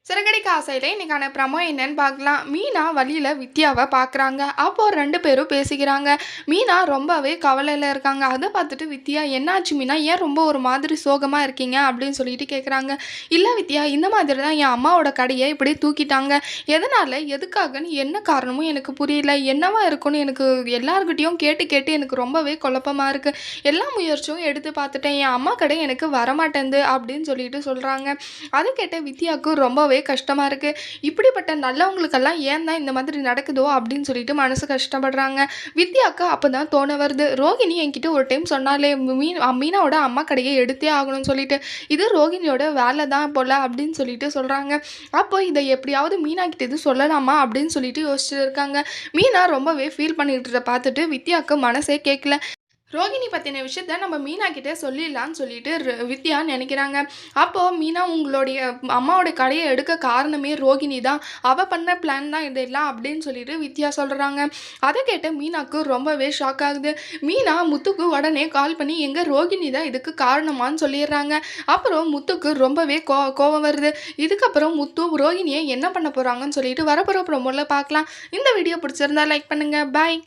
சிறகடிக்க ஆசையில இன்னைக்கான ப்ரமோ என்னன்னு பார்க்கலாம். மீனா வழியில வித்யாவை பார்க்குறாங்க. அப்போ 2 பேரும் பேசிக்கிறாங்க. மீனா ரொம்பவே கவலையில இருக்காங்க. அதை பார்த்துட்டு வித்யா, என்னாச்சு மீனா, ஏன் ரொம்ப ஒரு மாதிரி சோகமாக இருக்கீங்க அப்படின்னு சொல்லிட்டு கேட்குறாங்க. இல்லை வித்யா, இந்த மாதிரி தான் என் அம்மாவோட கடையை இப்படி தூக்கிட்டாங்க. எதனால், எதுக்காகன்னு என்ன காரணமும் எனக்கு புரியல. என்னவா இருக்குன்னு எனக்கு எல்லாருக்கிட்டையும் கேட்டு கேட்டு எனக்கு ரொம்பவே குழப்பமாக இருக்குது. எல்லா முயற்சியும் எடுத்து பார்த்துட்டேன், என் அம்மா கடை எனக்கு வரமாட்டேங்குது அப்படின்னு சொல்லிட்டு சொல்கிறாங்க. அதை கேட்ட வித்யாவுக்கு ரொம்பவே கஷ்டமா இருக்கு. இப்படிப்பட்ட நல்லவங்களுக்கெல்லாம் ஏன் தான் இந்த மாதிரி நடக்குதோ அப்படின்னு சொல்லிட்டு மனசு கஷ்டப்படுறாங்க. வித்யாவுக்கு அப்பதான் தோண வருது, ரோகிணி என்கிட்ட ஒரு டைம் சொன்னாலே மீனாவோட அம்மா கடையை எடுத்தே ஆகணும்னு சொல்லிட்டு, இது ரோகிணியோட வேலை தான் போல அப்படின்னு சொல்லிட்டு சொல்றாங்க. அப்போ இதை எப்படியாவது மீனா கிட்ட இது சொல்லலாமா அப்படின்னு சொல்லிட்டு யோசிச்சுட்டு இருக்காங்க. மீனா ரொம்பவே ஃபீல் பண்ணிட்டு பார்த்துட்டு வித்யாவுக்கு மனசே கேட்கல. ரோகிணி பற்றின விஷயத்த நம்ம மீனா கிட்டே சொல்லிடலான்னு சொல்லிட்டு வித்யா நினைக்கிறாங்க. அப்போது மீனா, உங்களுடைய அம்மாவோட கடையை எடுக்க காரணமே ரோகிணி தான், அவள் பண்ண பிளான் தான் இதெல்லாம் அப்படின்னு சொல்லிட்டு வித்யா சொல்கிறாங்க. அதை கேட்ட மீனாவுக்கு ரொம்பவே ஷாக் ஆகுது. மீனா முத்துக்கு உடனே கால் பண்ணி எங்கே ரோகிணி தான் இதுக்கு காரணமான்னு சொல்லிடுறாங்க. அப்புறம் முத்துக்கு ரொம்பவே கோவம் வருது. இதுக்கப்புறம் முத்து ரோகிணியை என்ன பண்ண போகிறாங்கன்னு சொல்லிட்டு வரப்போகிற ப்ரோமோல பார்க்கலாம். இந்த வீடியோ பிடிச்சிருந்தா லைக் பண்ணுங்கள். பாய்.